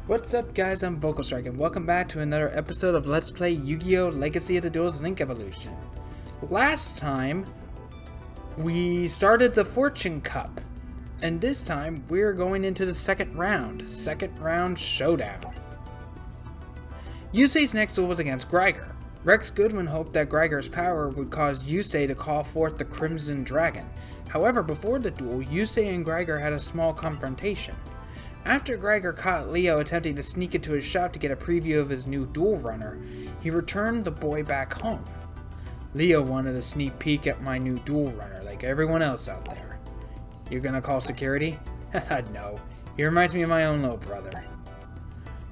What's up guys, I'm Vocal Strike and welcome back to another episode of Let's Play Yu-Gi-Oh! Legacy of the Duelist Link Evolution. Last time, we started the Fortune Cup, and this time we're going into the second round showdown. Yusei's next duel was against Greiger. Rex Goodwin hoped that Greiger's power would cause Yusei to call forth the Crimson Dragon. However, before the duel, Yusei and Greiger had a small confrontation. After Greiger caught Leo attempting to sneak into his shop to get a preview of his new duel runner, he returned the boy back home. Leo wanted a sneak peek at my new duel runner like everyone else out there. You're gonna call security? Haha, no. He reminds me of my own little brother.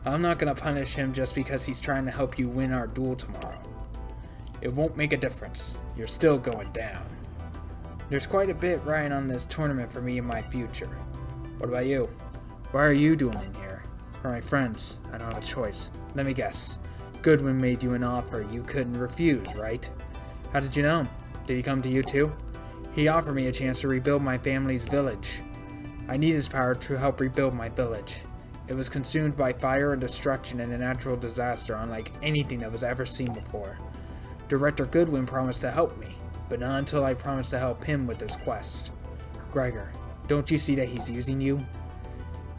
I'm not gonna punish him just because he's trying to help you win our duel tomorrow. It won't make a difference. You're still going down. There's quite a bit riding on this tournament for me in my future. What about you? Why are you dueling here? For my friends, I don't have a choice. Let me guess. Goodwin made you an offer you couldn't refuse, right? How did you know? Did he come to you too? He offered me a chance to rebuild my family's village. I need his power to help rebuild my village. It was consumed by fire and destruction and a natural disaster unlike anything that was ever seen before. Director Goodwin promised to help me, but not until I promised to help him with his quest. Greiger, don't you see that he's using you?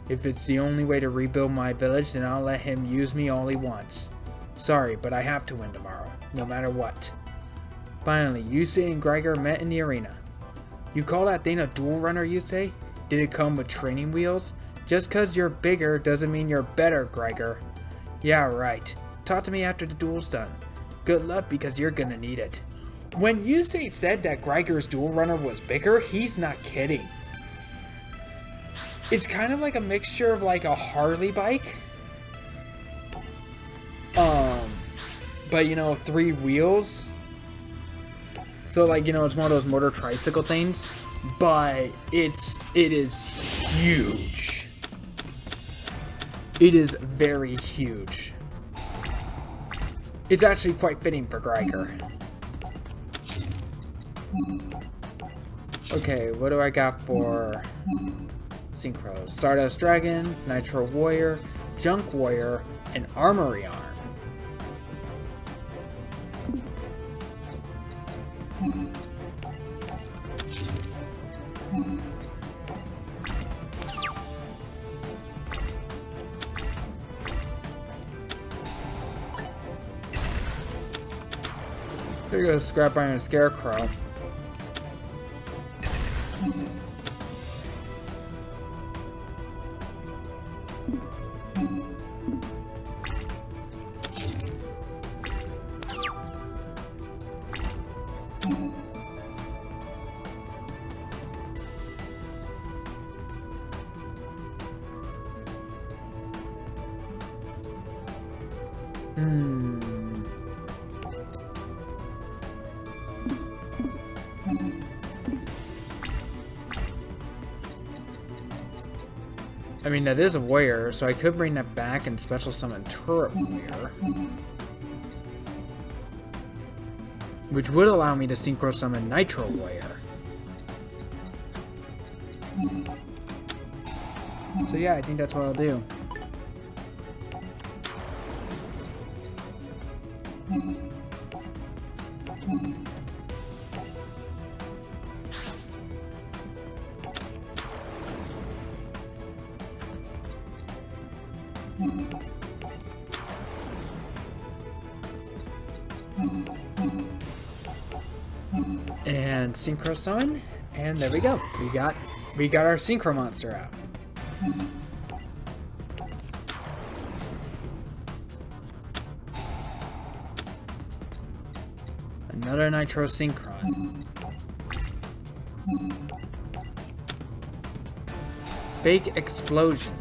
If it's the only way to rebuild my village, then I'll let him use me all he wants. Sorry, but I have to win tomorrow, no matter what. Finally, Yusei and Greiger met in the arena. You call that thing a duel runner, Yusei? Did it come with training wheels? Just cause you're bigger doesn't mean you're better, Greiger. Yeah, right. Talk to me after the duel's done. Good luck because you're gonna need it. When Yusei said that Greiger's duel runner was bigger, he's not kidding. It's kind of like a mixture of like a Harley bike. But you know, 3 wheels. So like, you know, it's one of those motor tricycle things. But it is huge. It is very huge. It's actually quite fitting for Greiger. Okay, what do I got for Synchro? Stardust Dragon, Nitro Warrior, Junk Warrior, and Armory Arm. There goes Scrap Iron Scarecrow. I mean, that is a warrior, so I could bring that back and special summon Turret Warrior. Which would allow me to synchro summon Nitro Warrior. So yeah, I think that's what I'll do. And Synchro Summon, and there we go. We got our Synchro monster out. Another Nitro Synchron. Fake Explosion.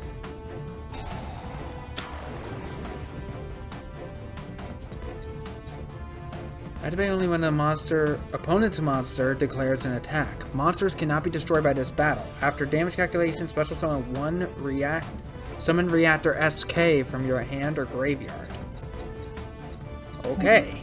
Activate only when the opponent's monster declares an attack. Monsters cannot be destroyed by this battle. After damage calculation, special summon summon Reactor SK from your hand or graveyard. Okay.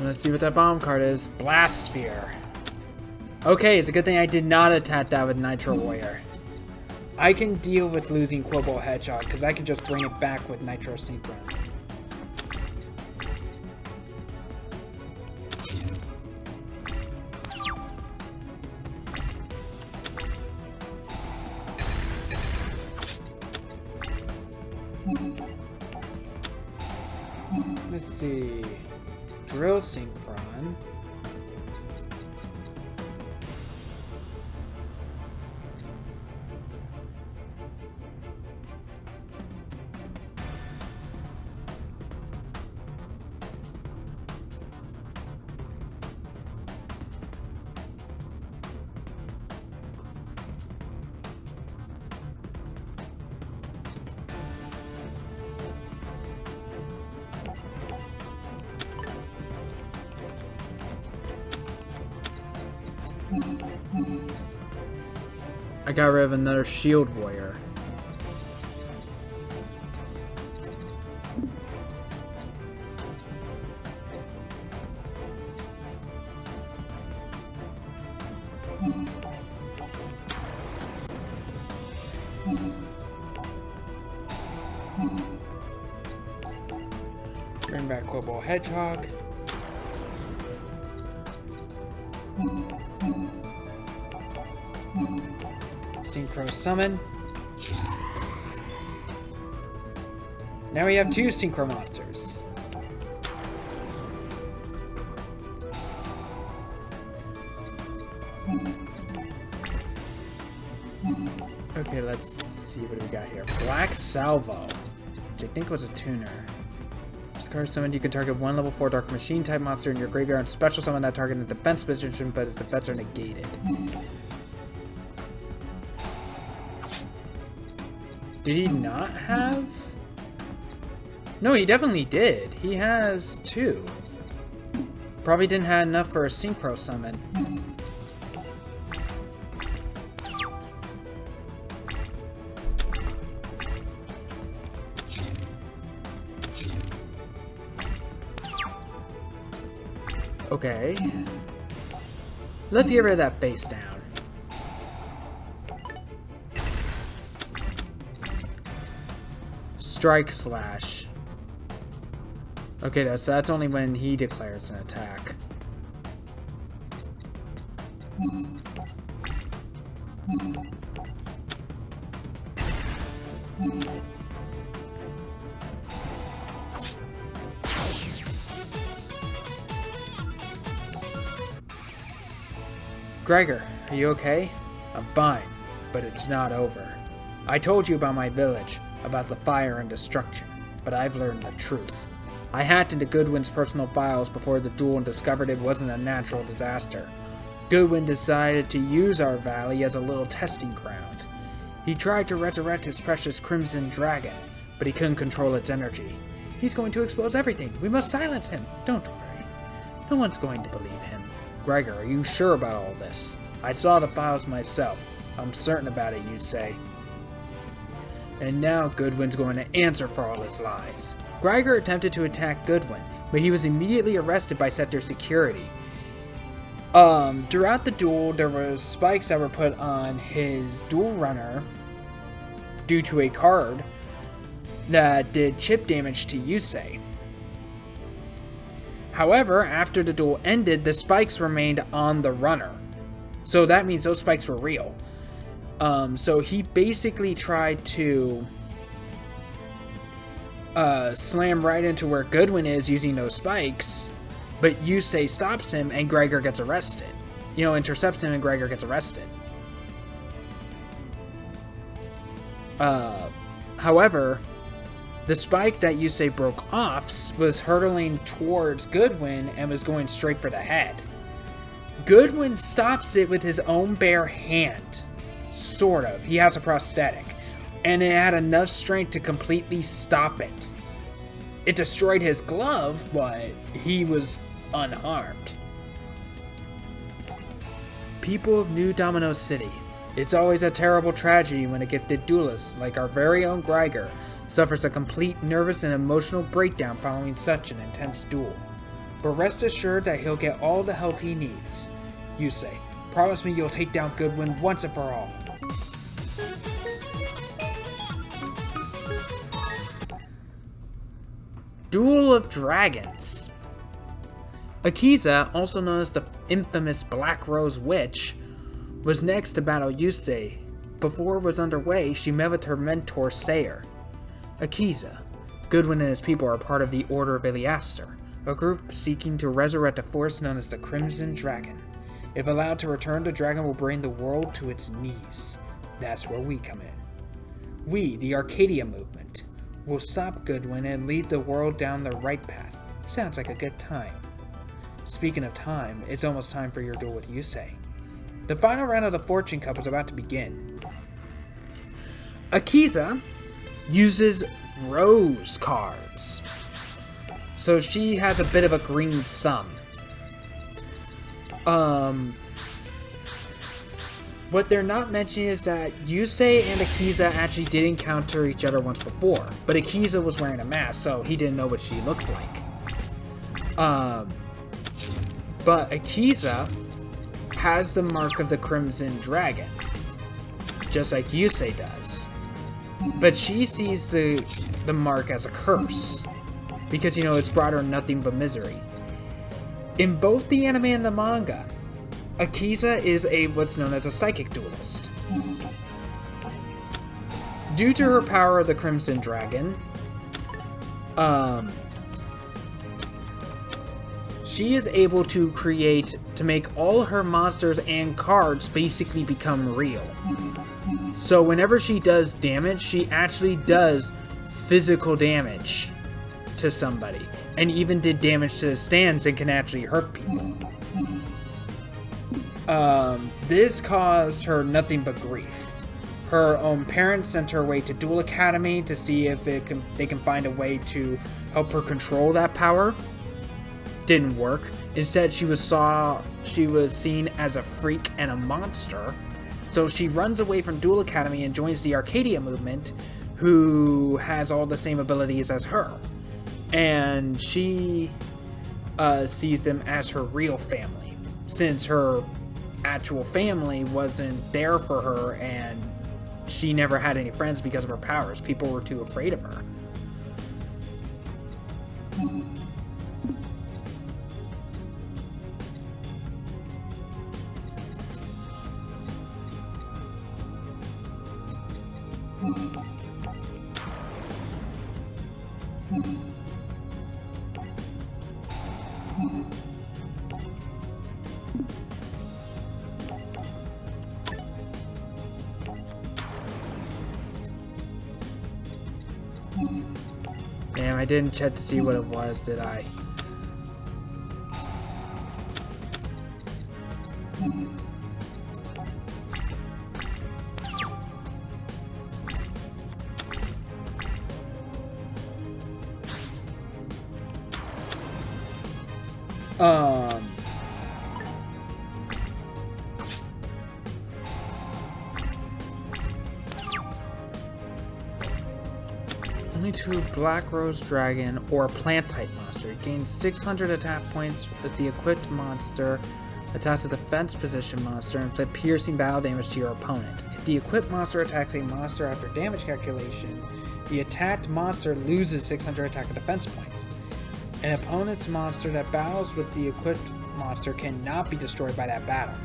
Let's see what that bomb card is. Blast Sphere. Okay, it's a good thing I did not attack that with Nitro Warrior. I can deal with losing Quibble Hedgehog because I can just bring it back with Nitro Synchro. Let's see. Drill Synchron. I got rid of another Shield Warrior. Bring back Quibble Hedgehog. Synchro Summon. Now we have 2 Synchro Monsters. Okay, let's see what we got here. Black Salvo, which I think was a tuner. Discard summoned, you can target 1 level 4 Dark Machine type monster in your graveyard and special summon that target in the defense position, but its effects are negated. Did he not have? No, he definitely did. He has 2. Probably didn't have enough for a Synchro Summon. Okay. Let's get rid of that face down. Strike Slash. Okay, that's only when he declares an attack. Gregor, are you okay? I'm fine, but it's not over. I told you about my village, about the fire and destruction, but I've learned the truth. I hacked into Goodwin's personal files before the duel and discovered it wasn't a natural disaster. Goodwin decided to use our valley as a little testing ground. He tried to resurrect his precious Crimson Dragon, but he couldn't control its energy. He's going to expose everything. We must silence him. Don't worry. No one's going to believe him. Gregor, are you sure about all this? I saw the files myself. I'm certain about it, you'd say. And now Goodwin's going to answer for all his lies. Gregor attempted to attack Goodwin, but he was immediately arrested by sector security. Throughout the duel, there was spikes that were put on his dual runner due to a card that did chip damage to Yusei. However, after the duel ended, the spikes remained on the runner. So that means those spikes were real. So he basically tried to slam right into where Goodwin is using those spikes, but Yusei stops him and Gregor gets arrested. You know, intercepts him and Gregor gets arrested. However, the spike that Yusei broke off was hurtling towards Goodwin and was going straight for the head. Goodwin stops it with his own bare hand. Sort of. He has a prosthetic. And it had enough strength to completely stop it. It destroyed his glove, but he was unharmed. People of New Domino City. It's always a terrible tragedy when a gifted duelist, like our very own Greiger, suffers a complete nervous and emotional breakdown following such an intense duel. But rest assured that he'll get all the help he needs. Yusei, promise me you'll take down Goodwin once and for all. Duel of Dragons. Akiza, also known as the infamous Black Rose Witch, was next to battle Yusei. Before it was underway, she met with her mentor Sayer. Akiza, Goodwin and his people are part of the Order of Iliaster, a group seeking to resurrect a force known as the Crimson Dragon. If allowed to return, the dragon will bring the world to its knees. That's where we come in. We, the Arcadia movement, will stop Goodwin and lead the world down the right path. Sounds like a good time. Speaking of time, it's almost time for your duel with Yusei. The final round of the Fortune Cup is about to begin. Akiza uses rose cards, so she has a bit of a green thumb. What they're not mentioning is that Yusei and Akiza actually did encounter each other once before, but Akiza was wearing a mask, so he didn't know what she looked like. But Akiza has the mark of the Crimson Dragon, just like Yusei does. But she sees the mark as a curse, because, it's brought her nothing but misery. In both the anime and the manga, Akiza is what's known as a psychic duelist. Due to her power of the Crimson Dragon, she is able to make all her monsters and cards basically become real. So whenever she does damage, she actually does physical damage to somebody, and even did damage to the stands and can actually hurt people. This caused her nothing but grief. Her own parents sent her away to Duel Academy to see if they can find a way to help her control that power. Didn't work. Instead, she was seen as a freak and a monster. So she runs away from Duel Academy and joins the Arcadia movement, who has all the same abilities as her. And she sees them as her real family, since her actual family wasn't there for her and she never had any friends because of her powers. People were too afraid of her. Damn, I didn't check to see what it was, did I? Only two Black Rose Dragon or Plant type monster. It gains 600 attack points with the equipped monster attacks a defense position monster and inflict piercing battle damage to your opponent. If the equipped monster attacks a monster after damage calculation, the attacked monster loses 600 attack and defense points. An opponent's monster that battles with the equipped monster cannot be destroyed by that battle.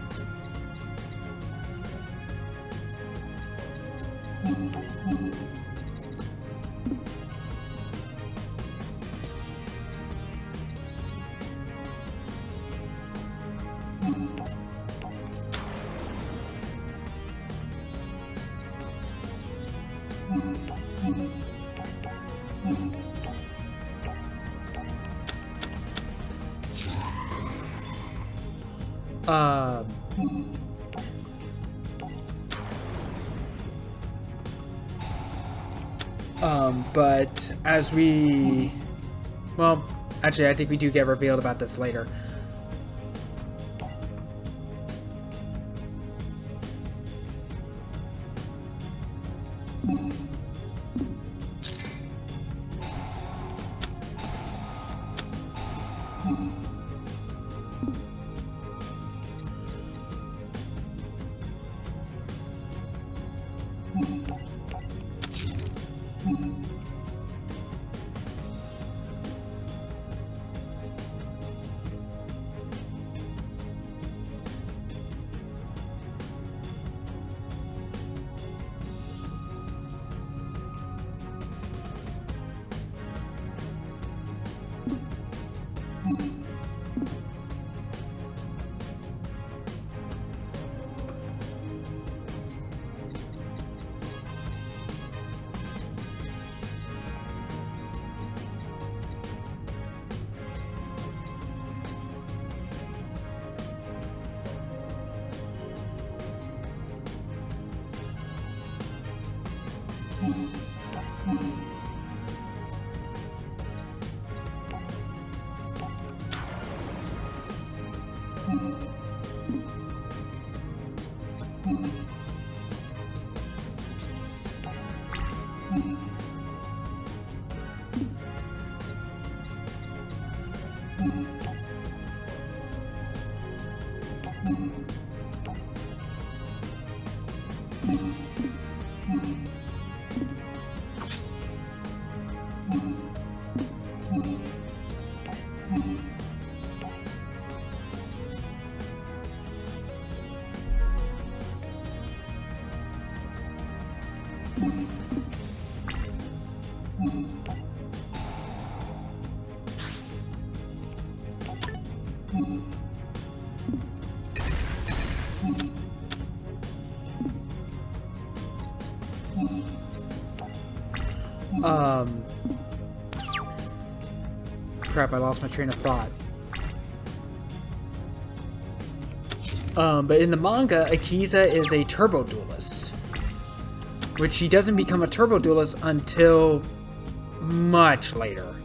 But as we Well, actually, I think we do get revealed about this later. Crap, I lost my train of thought. But in the manga, Akiza is a turbo duelist, which he doesn't become a turbo duelist until much later.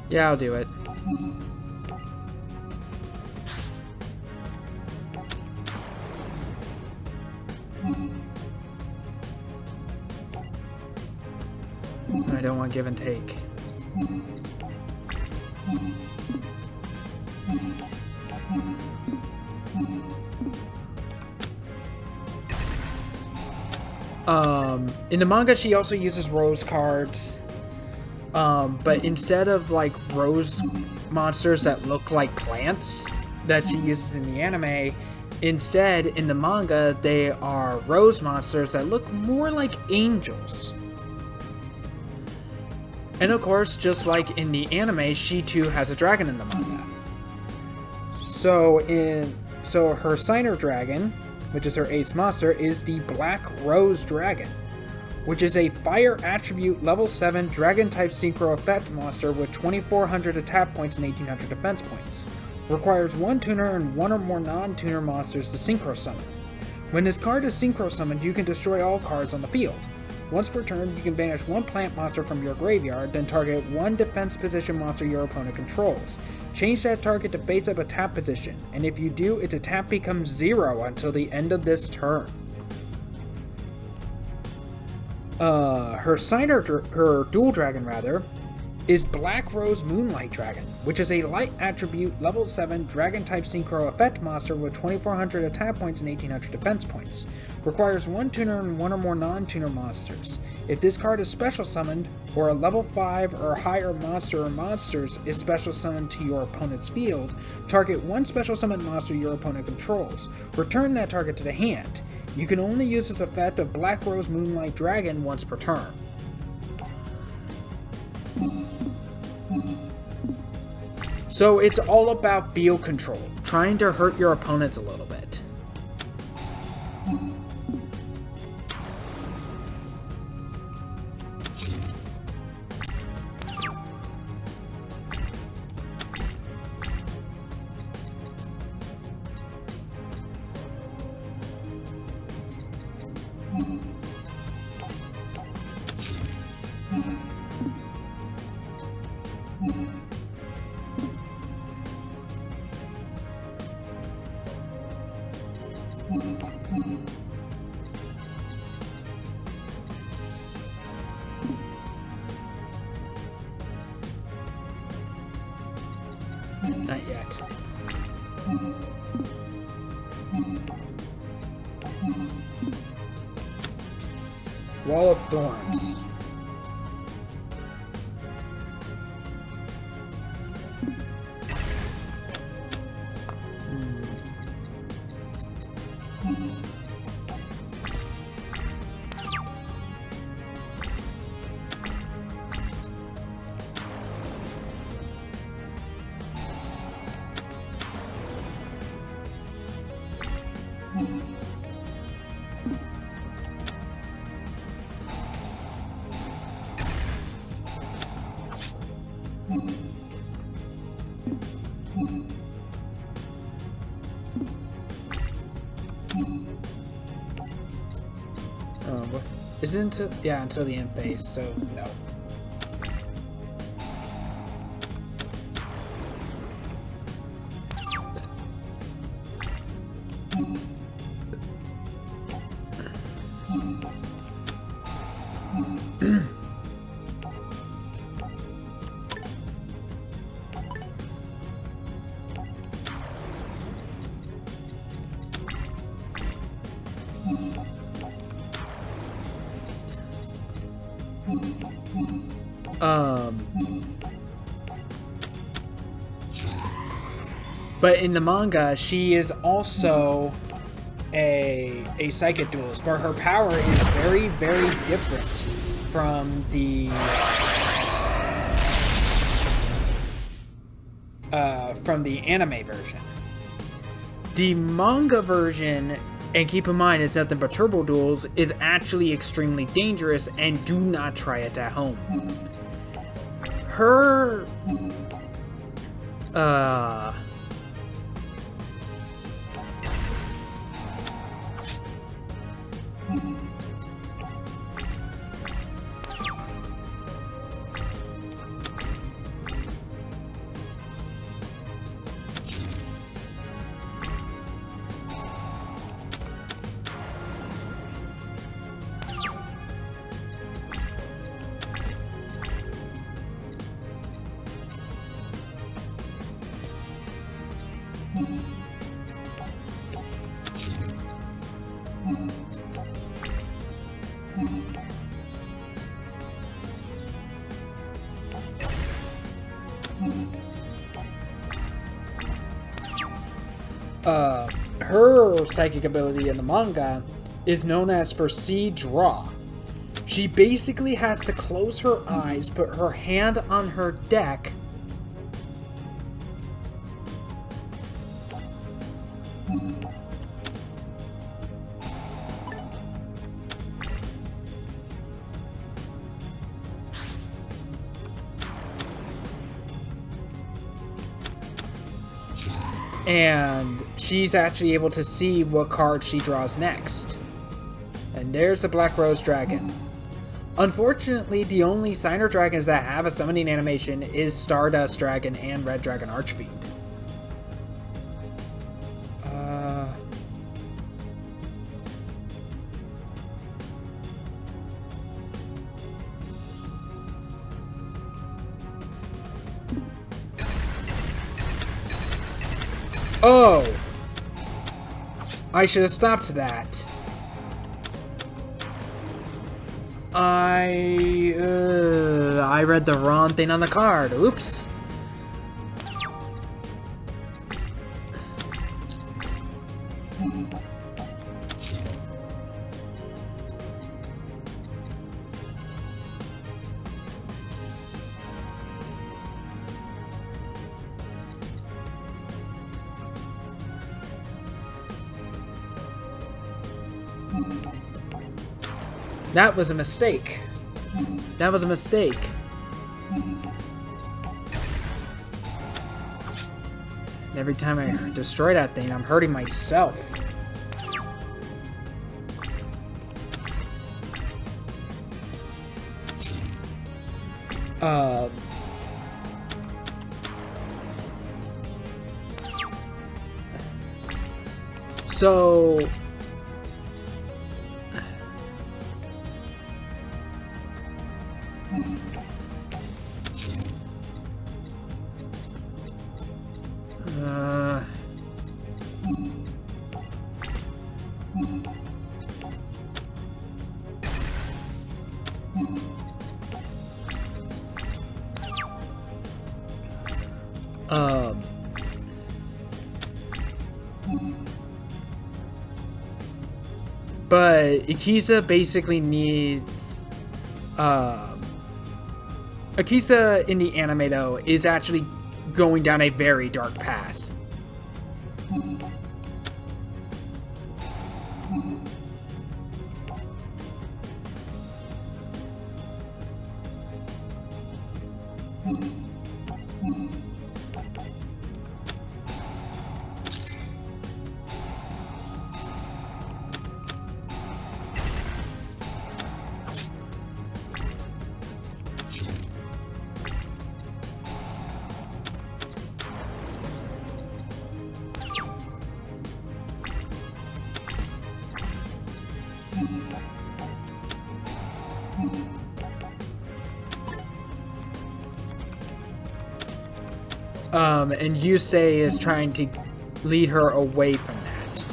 Yeah, I'll do it. I don't want give and take. In the manga, she also uses rose cards. But instead of like rose monsters that look like plants that she uses in the anime, instead in the manga they are rose monsters that look more like angels. And of course, just like in the anime, she too has a dragon in the manga. So her signer dragon, which is her ace monster, is the Black Rose Dragon, which is a fire attribute level 7 dragon type synchro effect monster with 2400 attack points and 1800 defense points. Requires one tuner and one or more non-tuner monsters to synchro summon. When this card is synchro summoned, you can destroy all cards on the field. Once per turn, you can banish one plant monster from your graveyard, then target one defense position monster your opponent controls. Change that target to face-up attack position, and if you do, its attack becomes 0 until the end of this turn. Her dual dragon is Black Rose Moonlight Dragon, which is a light attribute level 7 dragon type synchro effect monster with 2400 attack points and 1800 defense points. Requires one tuner and one or more non-tuner monsters. If this card is special summoned, or a level 5 or higher monster or monsters is special summoned to your opponent's field, target one special summoned monster your opponent controls. Return that target to the hand. You can only use this effect of Black Rose Moonlight Dragon once per turn. So it's all about field control, trying to hurt your opponents a little bit. Not yet. Wall of Thorns. Is it until, yeah, until the end phase, so no. But in the manga, she is also a psychic duelist, but her power is very, very different from the anime version. The manga version, and keep in mind it's nothing but turbo duels, is actually extremely dangerous, and do not try it at home. Her her psychic ability in the manga is known as Foresee Draw. She basically has to close her eyes, put her hand on her deck, and she's actually able to see what card she draws next. And there's the Black Rose Dragon. Unfortunately, the only Signer Dragons that have a summoning animation is Stardust Dragon and Red Dragon Archfiend. Oh! I should have stopped that. I read the wrong thing on the card. Oops. That was a mistake. That was a mistake. And every time I destroy that thing, I'm hurting myself. So but Akiza basically needs Akiza in the anime though is actually going down a very dark path. And Yusei is trying to lead her away from that.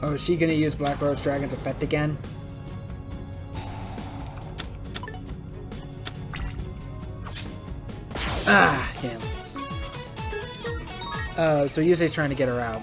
Oh, is she gonna use Black Rose Dragon's effect again? Ah, damn. So Yusei's trying to get her out.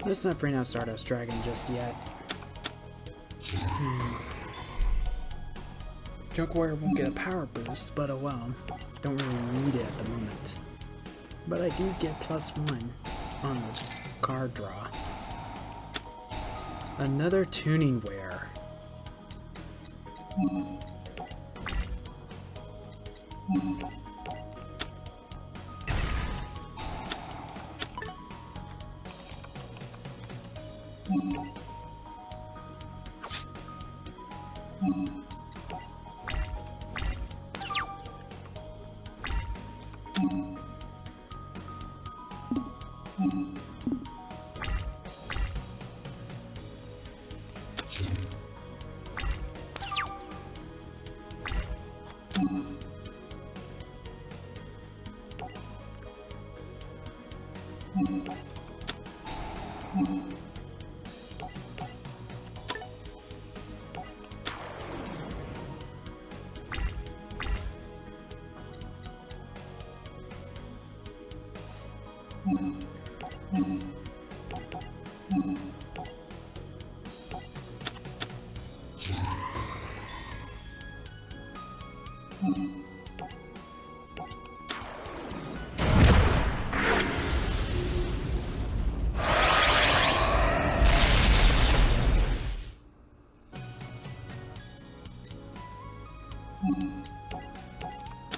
Let's not bring out Stardust Dragon just yet. Junk Warrior won't get a power boost, but oh well. Don't really need it at the moment. But I do get +1 on the card draw. Another tuning wear.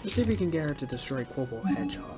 Let's see if we can get her to destroy Quobo Hedgehog.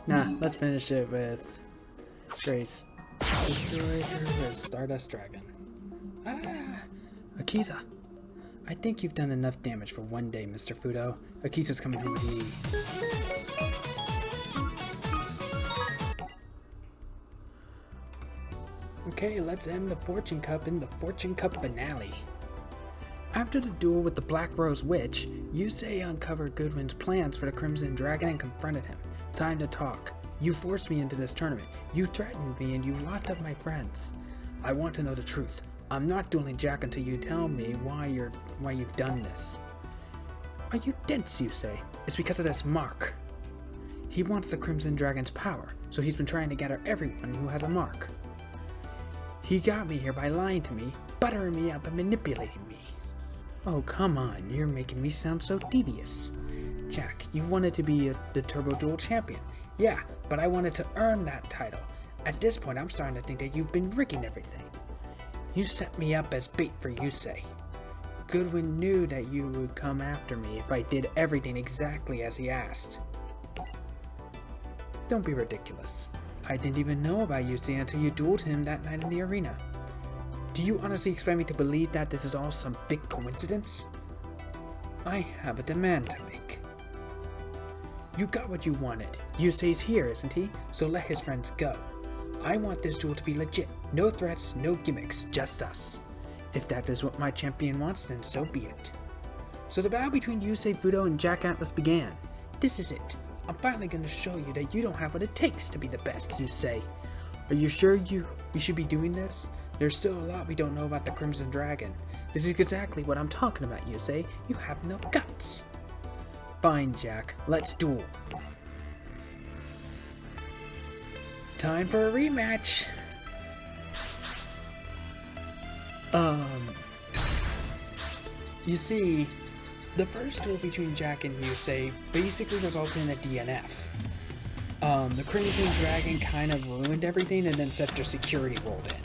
Nah, let's finish it with Grace. Destroy her with Stardust Dragon. Ah! Akiza! I think you've done enough damage for one day, Mr. Fudo. Akiza's coming home with you. Okay, let's end the Fortune Cup in the Fortune Cup finale. After the duel with the Black Rose Witch, Yusei uncovered Goodwin's plans for the Crimson Dragon and confronted him. Time to talk. You forced me into this tournament. You threatened me and you locked up my friends. I want to know the truth. I'm not dueling Jack until you tell me why you've done this. Are you dense, Yusei? It's because of this mark. He wants the Crimson Dragon's power, so he's been trying to gather everyone who has a mark. He got me here by lying to me, buttering me up and manipulating me. Oh, come on, you're making me sound so devious. Jack, you wanted to be the Turbo Duel champion. Yeah, but I wanted to earn that title. At this point, I'm starting to think that you've been rigging everything. You set me up as bait for Yusei. Goodwin knew that you would come after me if I did everything exactly as he asked. Don't be ridiculous. I didn't even know about Yusei until you dueled him that night in the arena. Do you honestly expect me to believe that this is all some big coincidence? I have a demand to make. You got what you wanted. Yusei's here, isn't he? So let his friends go. I want this duel to be legit. No threats, no gimmicks, just us. If that is what my champion wants, then so be it. So the battle between Yusei Fudo and Jack Atlas began. This is it. I'm finally going to show you that you don't have what it takes to be the best, Yusei. Are you sure we should be doing this? There's still a lot we don't know about the Crimson Dragon. This is exactly what I'm talking about, Yusei. You have no guts. Fine, Jack. Let's duel. Time for a rematch. You see, the first duel between Jack and Yusei basically resulted in a DNF. The Crimson Dragon kind of ruined everything and then set their security rolled in.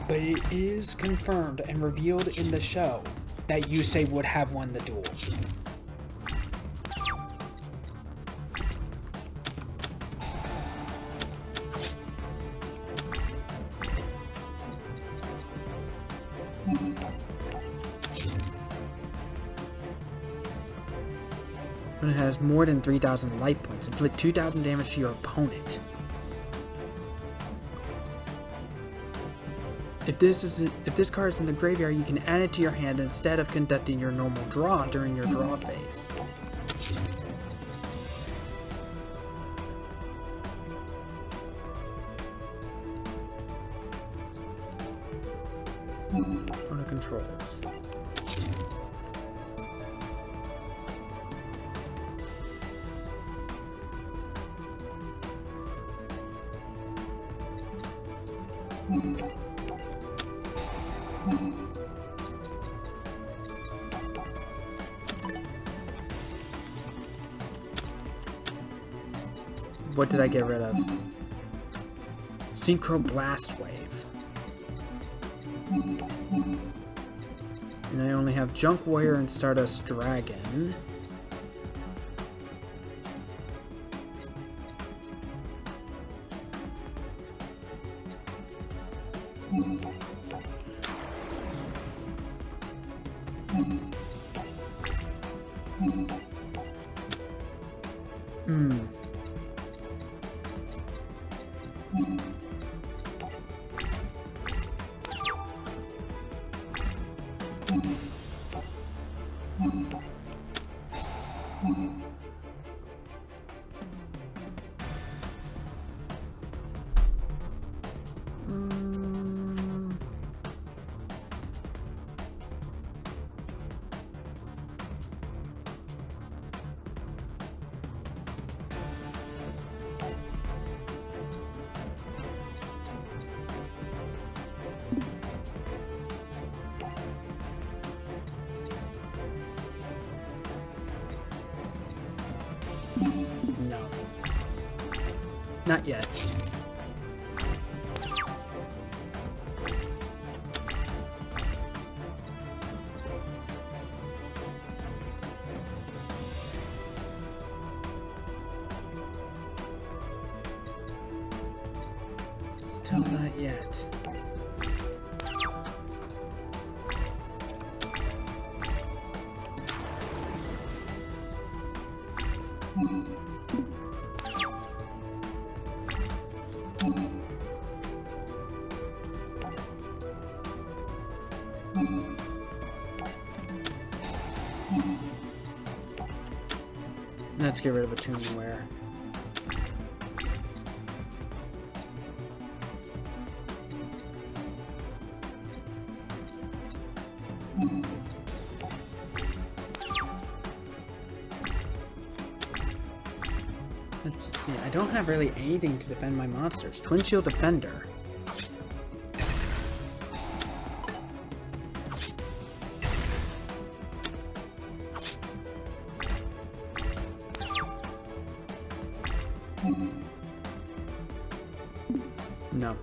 But it is confirmed and revealed in the show that Yusei would have won the duel. When it has more than 3,000 life points, inflict 2,000 damage to your opponent. If this card is in the graveyard, you can add it to your hand instead of conducting your normal draw during your draw phase. Opponent controls. What did I get rid of? Synchro Blast Wave. And I only have Junk Warrior and Stardust Dragon. No. Not yet. Still not yet. Let's get rid of a Tuneware. Let's see, I don't have really anything to defend my monsters. Twin Shield Defender. No.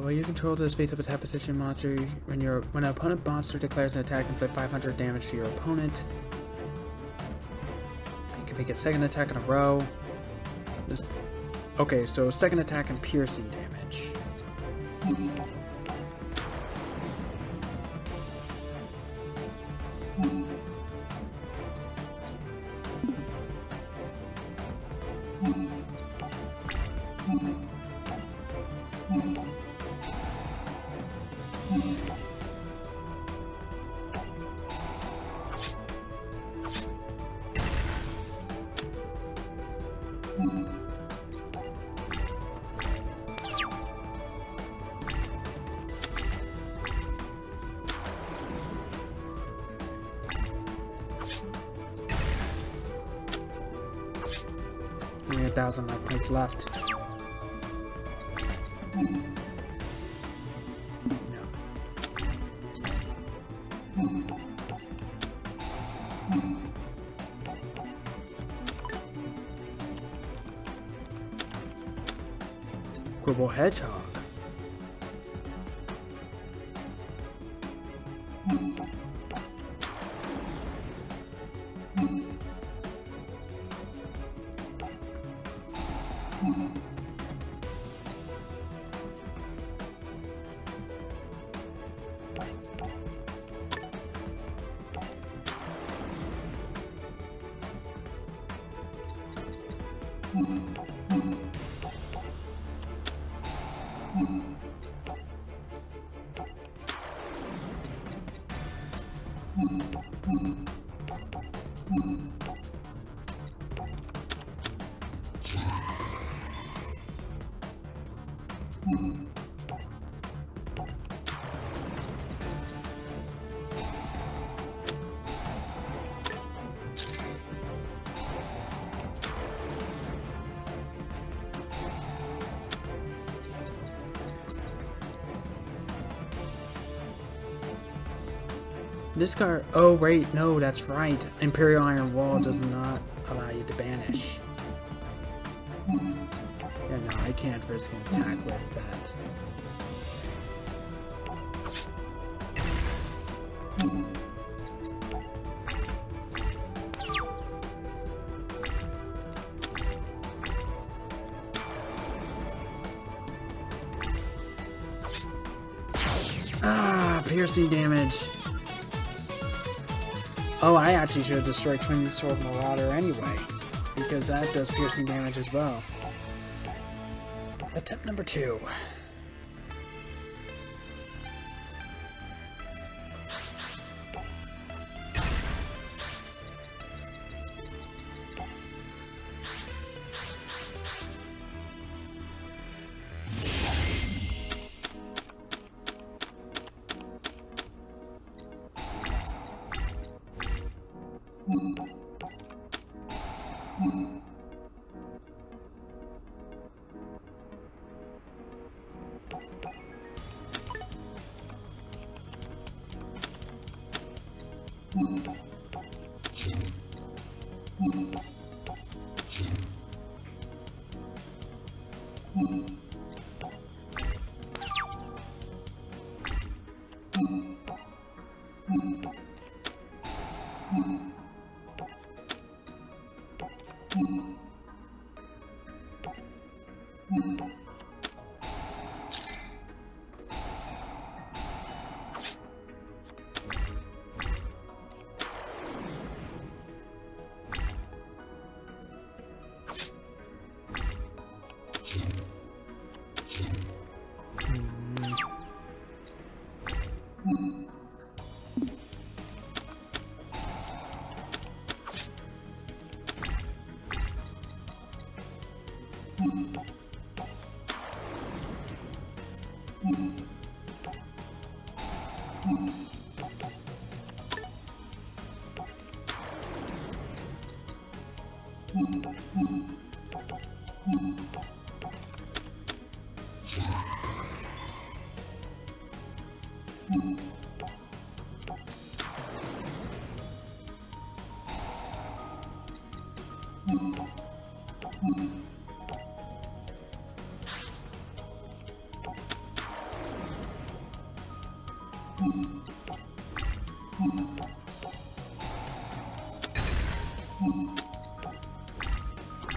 While you control this face-up attack position monster, when an opponent monster declares an attack, inflict 500 damage to your opponent. You can make a second attack in a row. Okay, so second attack and piercing damage. Only 1,000 life points left. No. Quibble Hedgehog. This card. Oh, wait, no, that's right. Imperial Iron Wall does not allow you to banish. Yeah, no, I can't risk an attack with that. Ah, piercing damage. Oh, I actually should have destroyed Twin Sword Marauder anyway, because that does piercing damage as well. Attempt number 2.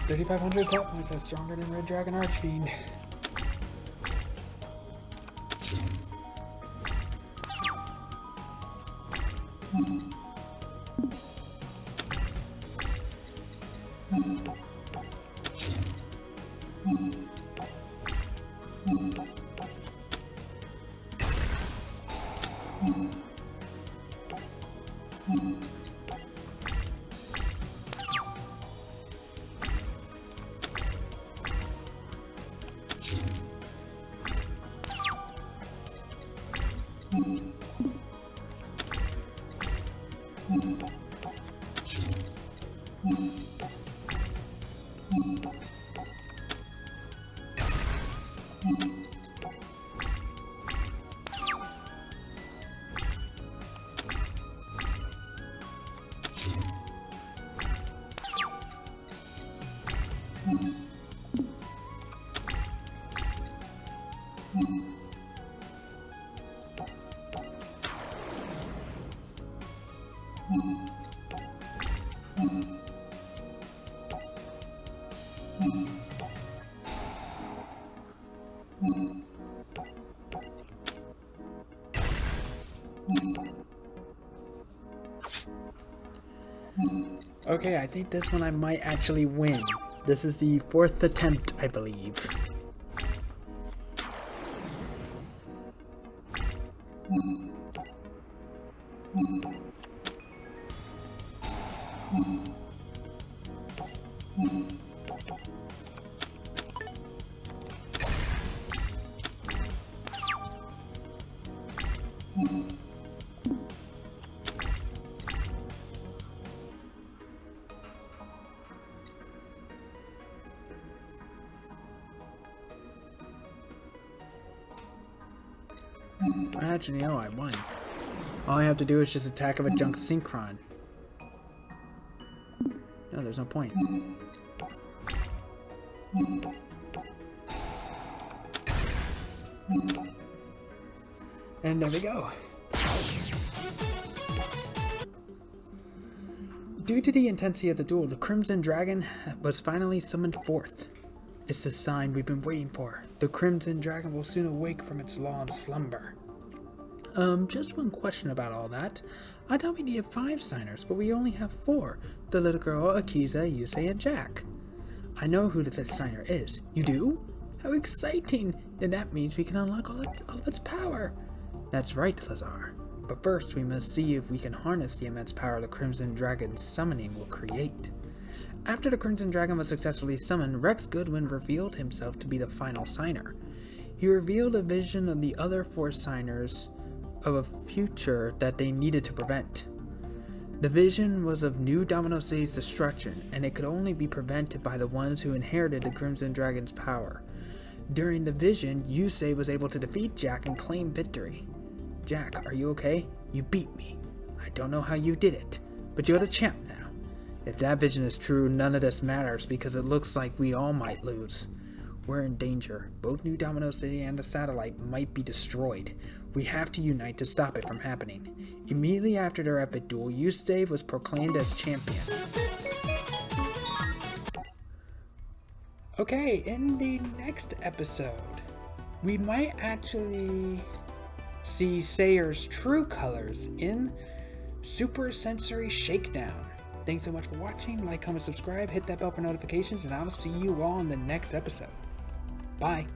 $3,500 attack points are stronger than Red Dragon Archfiend. Okay, I think this one I might actually win. This is the 4th attempt, I believe. Actually, no, I won. All I have to do is just attack of a junk synchron. No, there's no point. And there we go. Due to the intensity of the duel, the Crimson Dragon was finally summoned forth. It's the sign we've been waiting for. The Crimson Dragon will soon awake from its long slumber. Just one question about all that. I thought we needed 5 signers, but we only have 4. The little girl, Akiza, Yusei, and Jack. I know who the 5th signer is. You do? How exciting! Then that means we can unlock all of its power. That's right, Lazar. But first, we must see if we can harness the immense power the Crimson Dragon's summoning will create. After the Crimson Dragon was successfully summoned, Rex Goodwin revealed himself to be the final signer. He revealed a vision of the other 4 signers of a future that they needed to prevent. The vision was of New Domino City's destruction, and it could only be prevented by the ones who inherited the Crimson Dragon's power. During the vision, Yusei was able to defeat Jack and claim victory. Jack, are you okay? You beat me. I don't know how you did it, but you're the champ now. If that vision is true, none of this matters because it looks like we all might lose. We're in danger. Both New Domino City and the satellite might be destroyed. We have to unite to stop it from happening. Immediately after their epic duel, Yusei was proclaimed as champion. Okay, in the next episode, we might actually see Sayer's true colors in Super Sensory Shakedown. Thanks so much for watching. Like, comment, subscribe, hit that bell for notifications, and I'll see you all in the next episode. Bye.